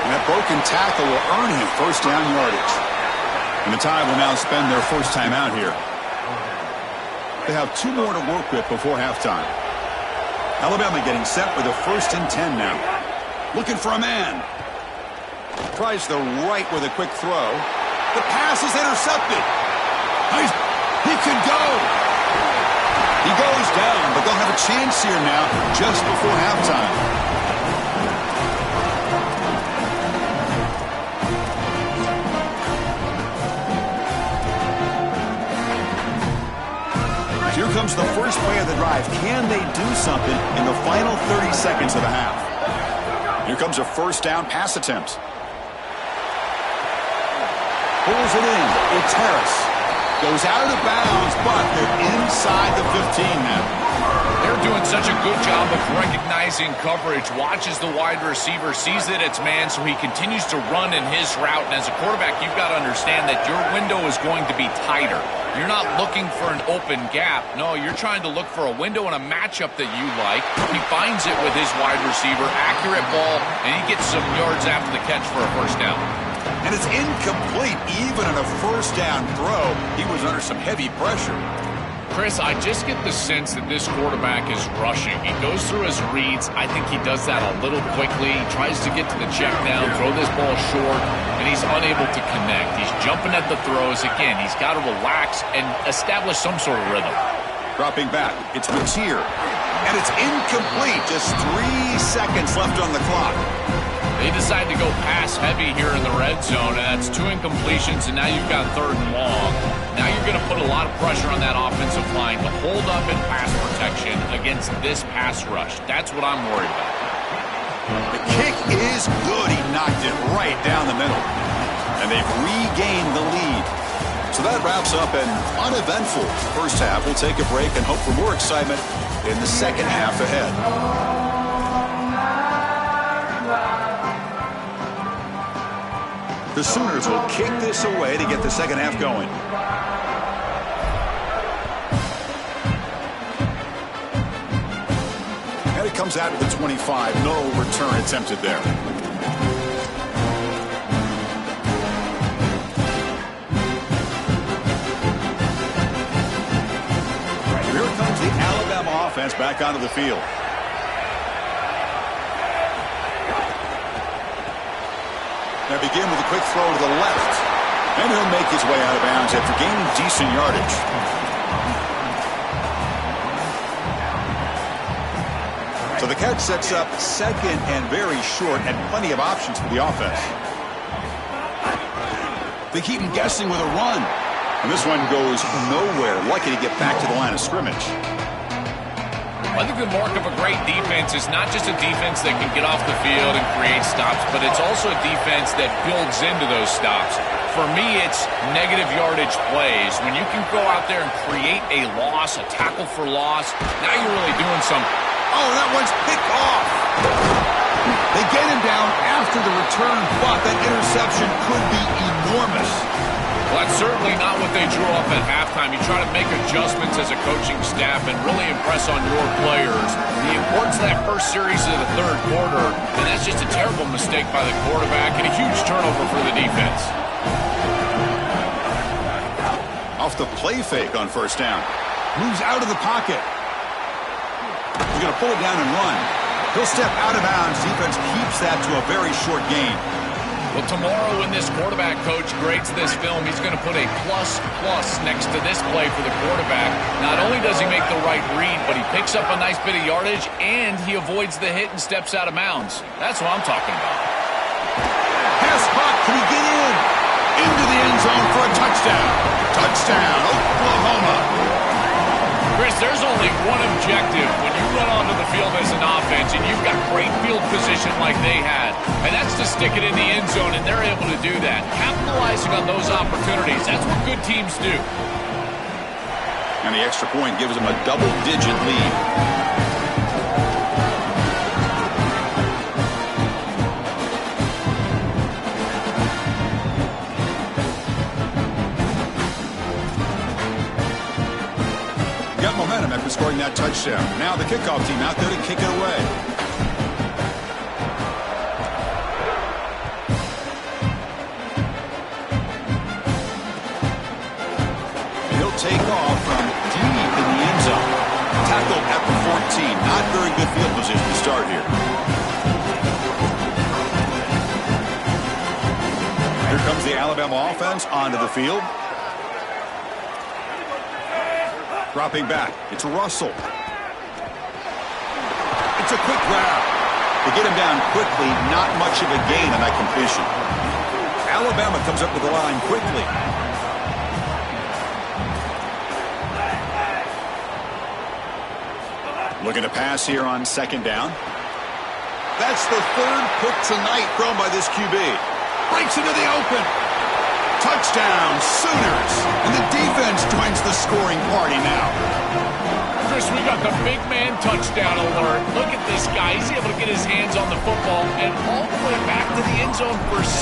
And that broken tackle will earn him 1st down yardage. And the Tide will now spend their first time out here. They have 2 more to work with before halftime. Alabama getting set with a 1st and 10 now. Looking for a man. Tries the right with a quick throw. The pass is intercepted. He could go. He goes down, but they'll have a chance here now just before halftime. Here comes the first play of the drive. Can they do something in the final 30 seconds of the half? Here comes a 1st down pass attempt. Pulls it in. It's Harris. Goes out of bounds, but they're inside the 15 now. They're doing such a good job of recognizing coverage. Watches the wide receiver, sees that it's man, so he continues to run in his route. And as a quarterback, you've got to understand that your window is going to be tighter. You're not looking for an open gap. No, you're trying to look for a window and a matchup that you like. He finds it with his wide receiver, accurate ball, and he gets some yards after the catch for a 1st down. And it's incomplete. Even in a 1st down throw, he was under some heavy pressure. Chris, I just get the sense that this quarterback is rushing. He goes through his reads. I think he does that a little quickly. He tries to get to the check down, throw this ball short, and he's unable to connect. He's jumping at the throws. Again, he's got to relax and establish some sort of rhythm. Dropping back, it's Mateer. And it's incomplete. Just 3 seconds left on the clock. They decide to go pass heavy here in the red zone, and that's 2 incompletions, and now you've got 3rd and long. Now you're going to put a lot of pressure on that offensive line to hold up in pass protection against this pass rush. That's what I'm worried about. The kick is good. He knocked it right down the middle. And they've regained the lead. So that wraps up an uneventful first half. We'll take a break and hope for more excitement in the second half ahead. The Sooners will kick this away to get the second half going. And it comes out of the 25. No return attempted there. Here comes the Alabama offense back onto the field. Now begin with a quick throw to the left. And he'll make his way out of bounds after gaining decent yardage. So the catch sets up 2nd and very short and plenty of options for the offense. They keep him guessing with a run. And this one goes nowhere. Lucky to get back to the line of scrimmage. I think the mark of a great defense is not just a defense that can get off the field and create stops, but it's also a defense that builds into those stops. For me, it's negative yardage plays. When you can go out there and create a loss, a tackle for loss, now you're really doing something. Oh, that one's picked off. They get him down after the return, but that interception could be enormous. Well, that's certainly not what they drew up at halftime. You try to make adjustments as a coaching staff and really impress on your players. The importance of that first series of the third quarter, and that's just a terrible mistake by the quarterback and a huge turnover for the defense. Off the play fake on first down. Moves out of the pocket. He's going to pull it down and run. He'll step out of bounds. Defense keeps that to a very short gain. Well, tomorrow when this quarterback coach grades this film, he's going to put a plus next to this play for the quarterback. Not only does he make the right read, but he picks up a nice bit of yardage, and he avoids the hit and steps out of bounds. That's what I'm talking about. Pass caught. Can he get in? Into the end zone for a touchdown. Touchdown, Oklahoma. Chris, there's only one objective when you run onto the field as an offense and you've got great field position like they had, and that's to stick it in the end zone, and they're able to do that. Capitalizing on those opportunities, that's what good teams do. And the extra point gives them a double-digit lead. Got momentum after scoring that touchdown. Now the kickoff team out there to kick it away. He'll take off from deep in the end zone. Tackled at the 14. Not very good field position to start here. Here comes the Alabama offense onto the field. Dropping back. It's Russell. It's a quick grab. They get him down quickly. Not much of a gain on that completion. Alabama comes up to the line quickly. Looking to pass here on second down. That's the third pick tonight thrown by this QB. Breaks into the open. Touchdown, Sooners. And the defense joins the scoring party now. Chris, we got the big man touchdown alert. Look at this guy. He's able to get his hands on the football and all the way back to the end zone for 6.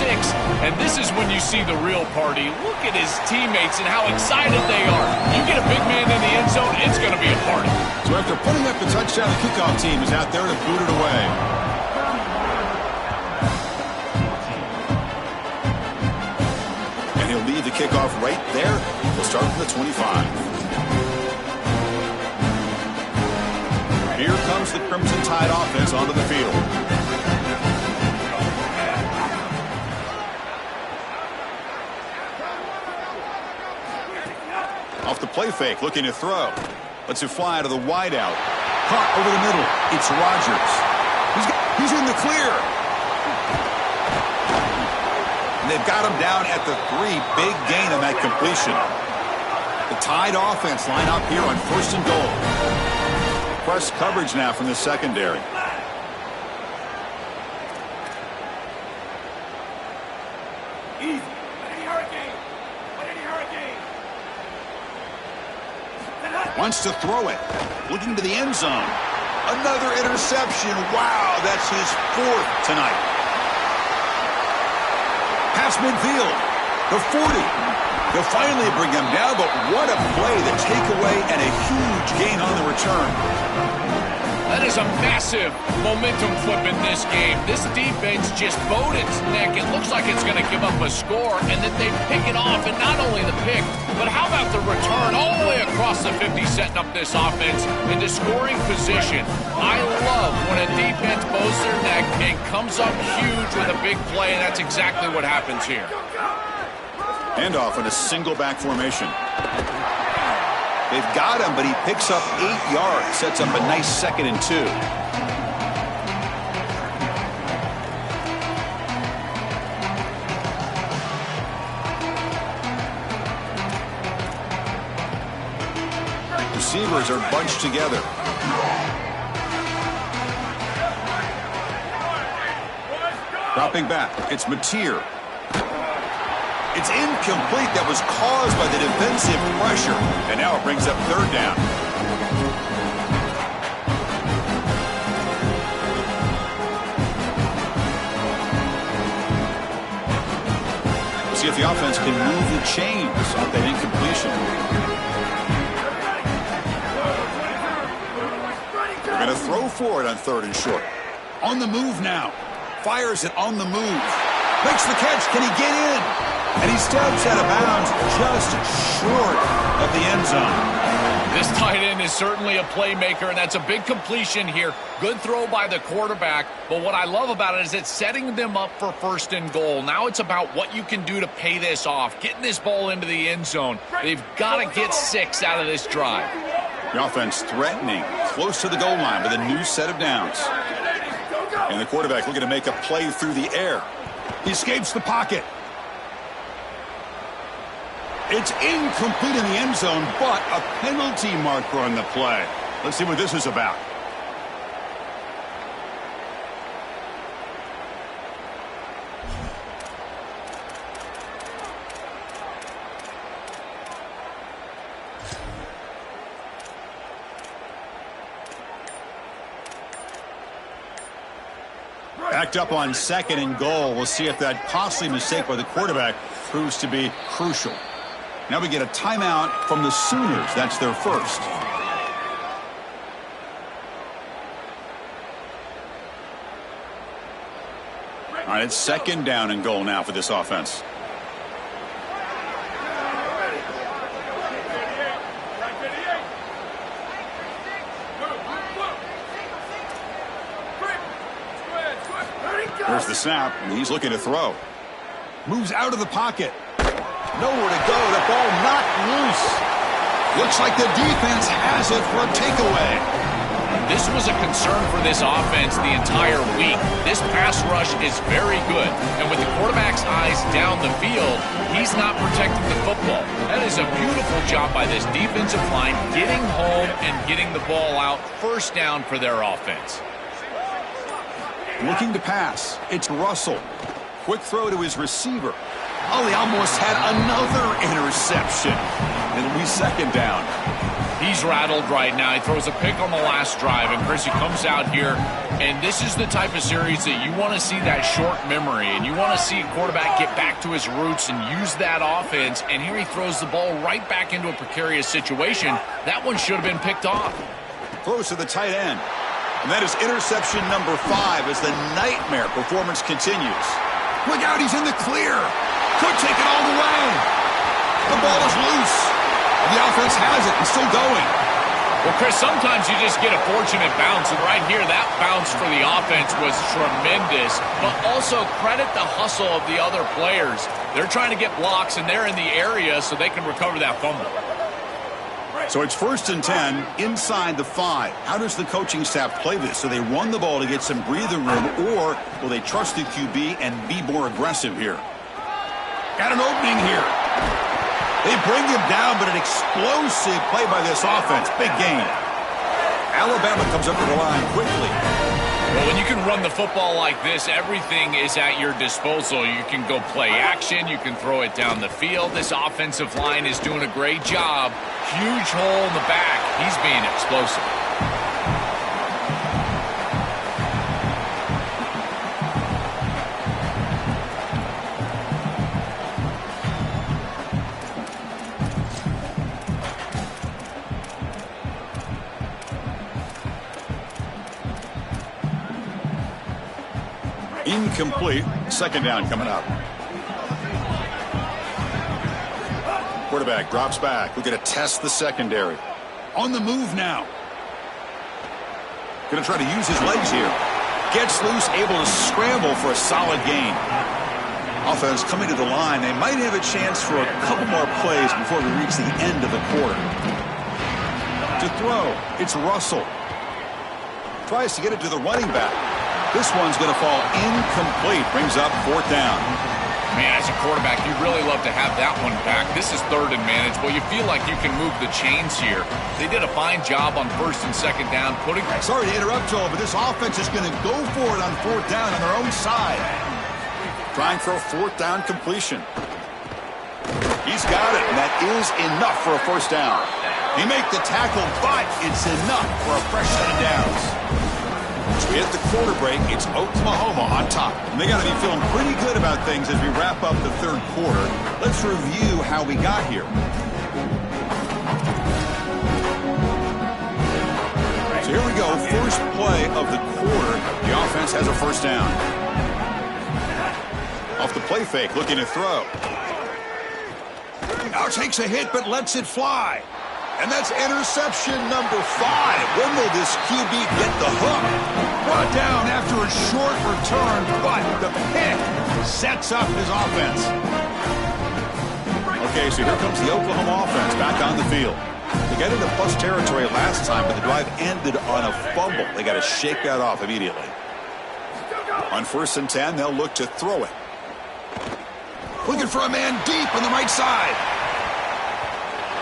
And this is when you see the real party. Look at his teammates and how excited they are. You get a big man in the end zone, it's going to be a party. So after putting up the touchdown, the kickoff team is out there to boot it away. He'll lead the kickoff right there. He'll start from the 25. Here comes the Crimson Tide offense onto the field. Off the play fake, looking to throw. Lets it fly to the wideout. Caught over the middle. It's Rodgers. He's in the clear. They've got him down at the 3. Big gain on that completion. The Tide offense line up here on first and goal. Press coverage now from the secondary. Wants to throw it. Looking to the end zone. Another interception. Wow, that's his 4th tonight. Pass midfield, the 40. They'll finally bring him down, but what a play, the takeaway, and a huge gain on the return. That is a massive momentum flip in this game. This defense just bowed its neck. It looks like it's going to give up a score, and then they pick it off, and not only the pick, but how about the return all the way across the 50, setting up this offense into scoring position. I love when a defense bows their neck and comes up huge with a big play, and that's exactly what happens here. Handoff in a single back formation. They've got him, but he picks up 8 yards, sets up a nice 2nd and 2. Receivers are bunched together. Dropping back, it's Mateer. It's incomplete. That was caused by the defensive pressure. And now it brings up third down. See if the offense can move the chains off that incompletion. They're going to throw for it on 3rd and short. On the move now. Fires it on the move. Makes the catch. Can he get in? And he steps out of bounds just short of the end zone. This tight end is certainly a playmaker, and that's a big completion here. Good throw by the quarterback, but what I love about it is it's setting them up for 1st and goal. Now it's about what you can do to pay this off, getting this ball into the end zone. They've got to get 6 out of this drive. The offense threatening, close to the goal line with a new set of downs. And the quarterback looking to make a play through the air. He escapes the pocket. It's incomplete in the end zone, but a penalty marker on the play. Let's see what this is about. Backed up on 2nd and goal. We'll see if that costly mistake by the quarterback proves to be crucial. Now we get a timeout from the Sooners. That's their first. All right, it's 2nd down and goal now for this offense. There's the snap, and he's looking to throw. Moves out of the pocket. Nowhere to go. The ball knocked loose. Looks like the defense has it for a takeaway. This was a concern for this offense the entire week. This pass rush is very good. And with the quarterback's eyes down the field, he's not protecting the football. That is a beautiful job by this defensive line, getting home and getting the ball out. 1st down for their offense. Looking to pass. It's Russell. Quick throw to his receiver. Oh, he almost had another interception. It'll be 2nd down. He's rattled right now. He throws a pick on the last drive, and Chris, he comes out here, and this is the type of series that you want to see that short memory, and you want to see a quarterback get back to his roots and use that offense, and here he throws the ball right back into a precarious situation. That one should have been picked off. Throws to the tight end. And that is interception number 5 as the nightmare performance continues. Look out, he's in the clear. Could take it all the way. The ball is loose. The offense has it and still going. Well, Chris, sometimes you just get a fortunate bounce, and right here, that bounce for the offense was tremendous, but also credit the hustle of the other players. They're trying to get blocks, and they're in the area so they can recover that fumble. So it's 1st and 10 inside the 5. How does the coaching staff play this? So they run the ball to get some breathing room, or will they trust the QB and be more aggressive here? Got an opening here. They bring him down, but an explosive play by this offense. Big gain. Alabama comes up to the line quickly. Well, when you can run the football like this, everything is at your disposal. You can go play action. You can throw it down the field. This offensive line is doing a great job. Huge hole in the back. He's being explosive. Incomplete. 2nd down coming up. Quarterback drops back. We're going to test the secondary. On the move now. Going to try to use his legs here. Gets loose, able to scramble for a solid gain. Offense coming to the line. They might have a chance for a couple more plays before we reach the end of the quarter. To throw, it's Russell. Tries to get it to the running back. This one's going to fall incomplete. Brings up 4th down. Man, as a quarterback, you really love to have that one back. This is 3rd and manageable. You feel like you can move the chains here. They did a fine job on 1st and 2nd down. Sorry to interrupt, Joel, but this offense is going to go for it on 4th down on their own side. Trying for a 4th down completion. He's got it, and that is enough for a 1st down. He made the tackle, but it's enough for a fresh set of downs. As we hit the quarter break, it's Oklahoma on top. And they got to be feeling pretty good about things as we wrap up the third quarter. Let's review how we got here. So here we go, first play of the quarter. The offense has a first down. Off the play fake, looking to throw. Now takes a hit, but lets it fly. And that's interception number 5. When will this QB get the hook? Brought down after a short return, but the pick sets up his offense. Okay, so here comes the Oklahoma offense back on the field. They got into plus territory last time, but the drive ended on a fumble. They got to shake that off immediately. On 1st and 10, they'll look to throw it. Looking for a man deep on the right side.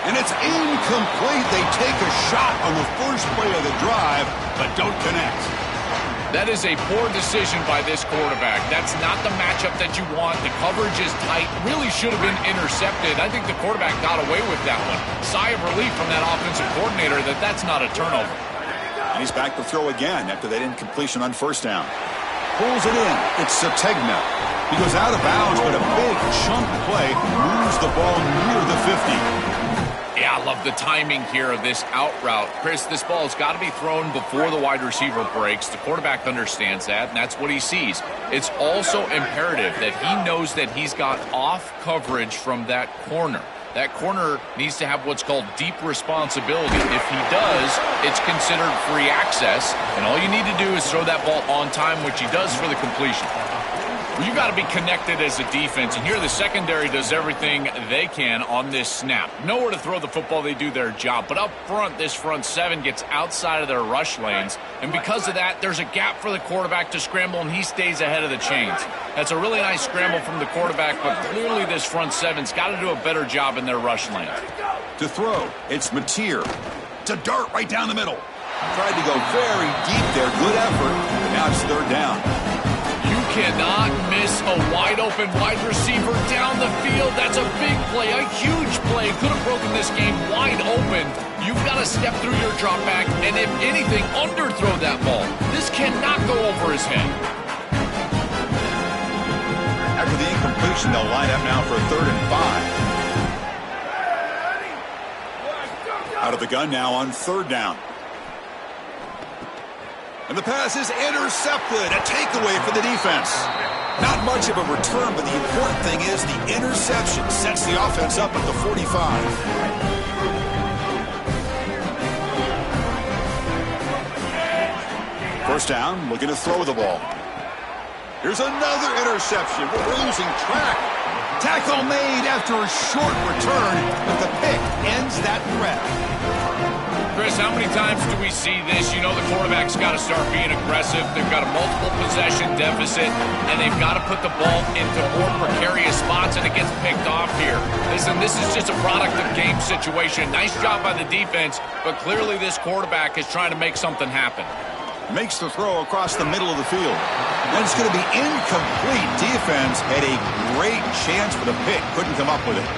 And it's incomplete. They take a shot on the first play of the drive, but don't connect. That is a poor decision by this quarterback. That's not the matchup that you want. The coverage is tight. Really should have been intercepted. I think the quarterback got away with that one. Sigh of relief from that offensive coordinator that that's not a turnover. And he's back to throw again after that incompletion on first down. Pulls it in. It's Sategna. He goes out of bounds, but a big chunk play moves the ball near the 50. Yeah, I love the timing here of this out route. Chris, this ball has got to be thrown before the wide receiver breaks. The quarterback understands that, and that's what he sees. It's also imperative that he knows that he's got off coverage from that corner. That corner needs to have what's called deep responsibility. If he does, it's considered free access, and all you need to do is throw that ball on time, which he does for the completion. You've got to be connected as a defense, and here the secondary does everything they can on this snap. Nowhere to throw the football, they do their job. But up front, this front 7 gets outside of their rush lanes, and because of that, there's a gap for the quarterback to scramble, and he stays ahead of the chains. That's a really nice scramble from the quarterback, but clearly this front 7's got to do a better job in their rush lane. To throw, it's Mateer. It's a dart right down the middle. Tried to go very deep there. Good effort, but now it's third down. Cannot miss a wide-open wide receiver down the field. That's a big play, a huge play. Could have broken this game wide open. You've got to step through your drop back and, if anything, underthrow that ball. This cannot go over his head. After the incompletion, they'll line up now for a 3rd and 5. Out of the gun now on 3rd down. And the pass is intercepted. A takeaway for the defense. Not much of a return, but the important thing is the interception sets the offense up at the 45. First down, looking to throw the ball. Here's another interception. We're losing track. Tackle made after a short return, but the pick ends that threat. Chris, how many times do we see this? You know the quarterback's got to start being aggressive. They've got a multiple possession deficit, and they've got to put the ball into more precarious spots, and it gets picked off here. Listen, this is just a product of game situation. Nice job by the defense, but clearly this quarterback is trying to make something happen. Makes the throw across the middle of the field. And it's going to be incomplete. Defense had a great chance for the pick. Couldn't come up with it.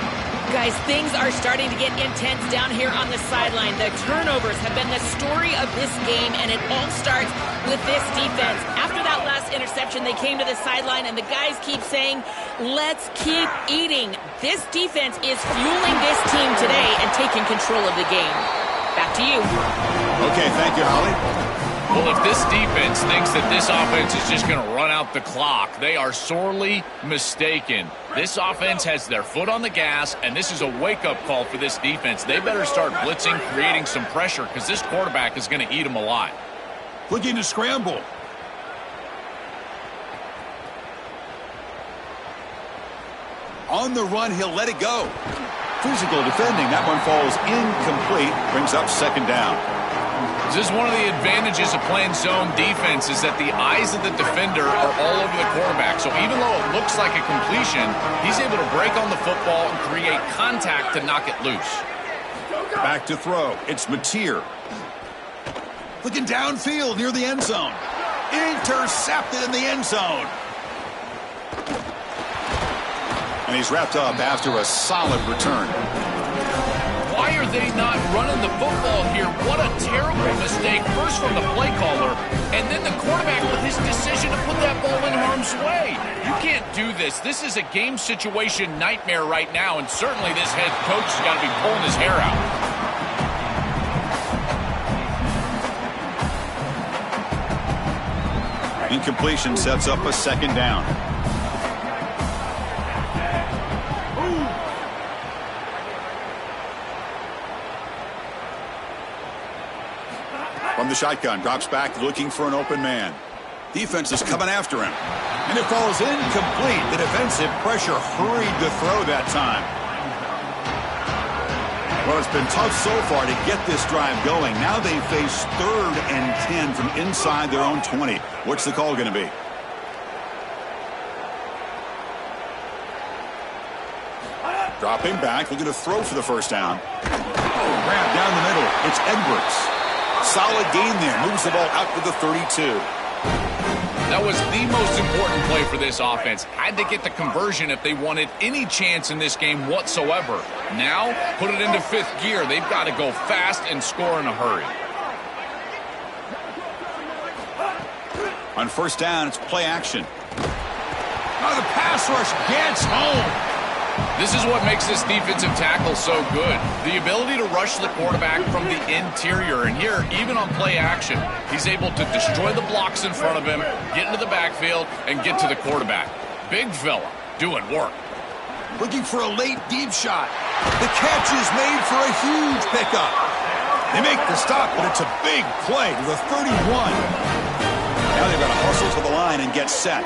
Guys, things are starting to get intense down here on the sideline. The turnovers have been the story of this game, and it all starts with this defense. After that last interception, they came to the sideline, and the guys keep saying, let's keep eating. This defense is fueling this team today and taking control of the game. Back to you. Okay, thank you, Holly. Well, if this defense thinks that this offense is just going to run out the clock, they are sorely mistaken. This offense has their foot on the gas, and this is a wake-up call for this defense. They better start blitzing, creating some pressure, because this quarterback is going to eat them alive. Looking to scramble. On the run, he'll let it go. Physical defending. That one falls incomplete. Brings up 2nd down. This is one of the advantages of playing zone defense is that the eyes of the defender are all over the quarterback. So even though it looks like a completion, he's able to break on the football and create contact to knock it loose. Back to throw. It's Mateer. Looking downfield near the end zone. Intercepted in the end zone. And he's wrapped up after a solid return. Why are they not running the football here? What a terrible mistake. First from the play caller, and then the quarterback with his decision to put that ball in harm's way. You can't do this. This is a game situation nightmare right now, and certainly this head coach has got to be pulling his hair out. Incompletion sets up a second down. From the shotgun, drops back looking for an open man. Defense is coming after him. And it falls incomplete. The defensive pressure hurried the throw that time. Well, it's been tough so far to get this drive going. Now they face 3rd and 10 from inside their own 20. What's the call going to be? Dropping back, looking to throw for the first down. Oh, grab down the middle. It's Edwards. Solid gain there. Moves the ball out to the 32. That was the most important play for this offense. Had to get the conversion if they wanted any chance in this game whatsoever. Now, put it into 5th gear. They've got to go fast and score in a hurry. On first down, it's play action. Oh, the pass rush gets home. This is what makes this defensive tackle so good. The ability to rush the quarterback from the interior. And here, even on play action, he's able to destroy the blocks in front of him, get into the backfield, and get to the quarterback. Big fella doing work. Looking for a late deep shot. The catch is made for a huge pickup. They make the stop, but it's a big play to the 31. Now they've got to hustle to the line and get set.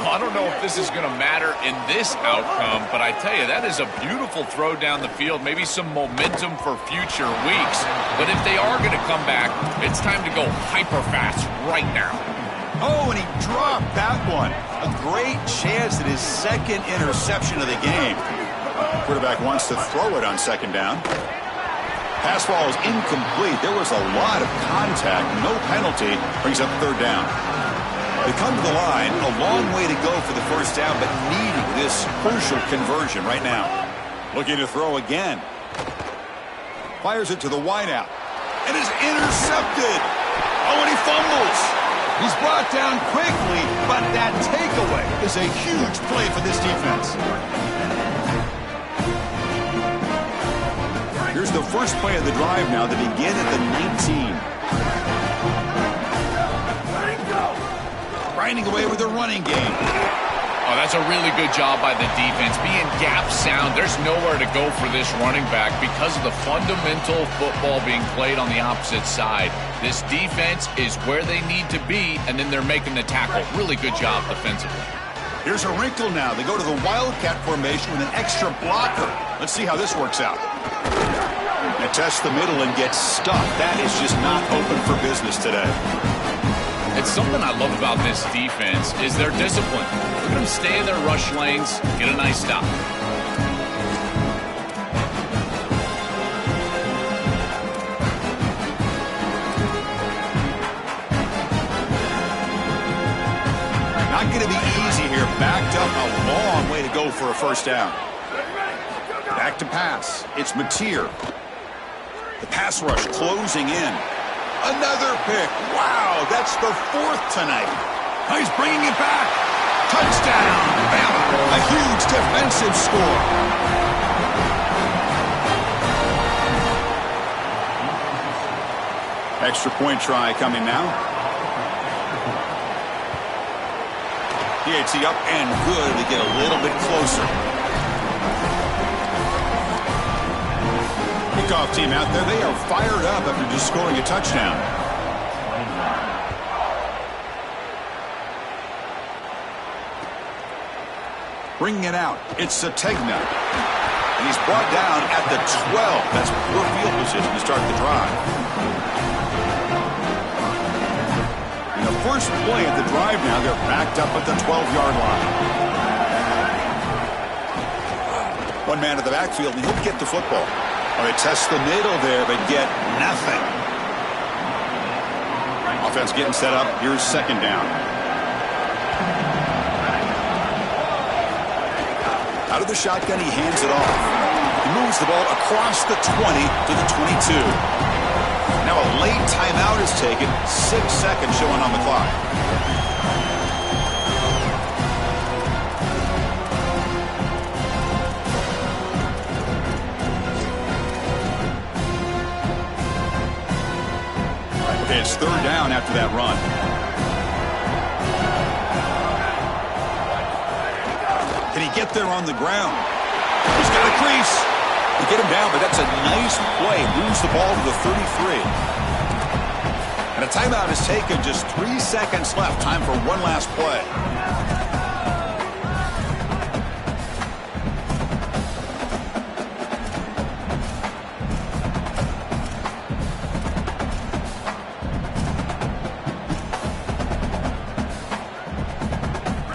Well, I don't know if this is going to matter in this outcome, but I tell you, that is a beautiful throw down the field. Maybe some momentum for future weeks. But if they are going to come back, it's time to go hyper fast right now. Oh, and he dropped that one. A great chance at his 2nd interception of the game. Quarterback wants to throw it on 2nd down. Pass ball is incomplete. There was a lot of contact. No penalty. Brings up 3rd down. They come to the line, a long way to go for the first down, but needing this crucial conversion right now. Looking to throw again. Fires it to the wideout. And is intercepted. Oh, and he fumbles. He's brought down quickly, but that takeaway is a huge play for this defense. Here's the first play of the drive now to begin at the 19. Grinding away with their running game. Oh, that's a really good job by the defense. Being gap sound, there's nowhere to go for this running back because of the fundamental football being played on the opposite side. This defense is where they need to be, and then they're making the tackle. Really good job defensively. Here's a wrinkle now. They go to the Wildcat formation with an extra blocker. Let's see how this works out. They test the middle and get stuck. That is just not open for business today. It's something I love about this defense is their discipline. Look at them stay in their rush lanes, get a nice stop. Not going to be easy here. Backed up a long way to go for a first down. Back to pass. It's Mateer. The pass rush closing in. Another pick. Wow, that's the 4th tonight. Oh, he's bringing it back. Touchdown. Bama. A huge defensive score. Extra point try coming now. PAT up and good to get a little bit closer. Kickoff team out there, they are fired up after just scoring a touchdown. Bringing it out, it's Sategna. And he's brought down at the 12. That's poor field position to start the drive. And the first play of the drive now, they're backed up at the 12-yard line. One man to the backfield, and he'll get the football. Oh, they test the middle there, but get nothing. Offense getting set up. Here's 2nd down. Out of the shotgun, he hands it off. He moves moves the ball across the 20 to the 22. Now a late timeout is taken. 6 seconds showing on the clock. Okay, it's third down after that run. Can he get there on the ground? He's got a crease. You get him down, but that's a nice play. Moves the ball to the 33. And a timeout is taken. Just 3 seconds left. Time for one last play.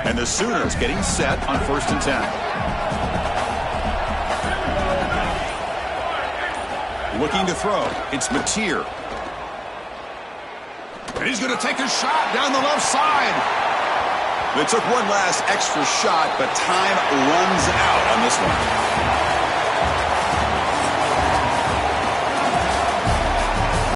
And the Sooners getting set on 1st and 10. Looking to throw. It's Mateer. And he's going to take a shot down the left side. They took one last extra shot, but time runs out on this one.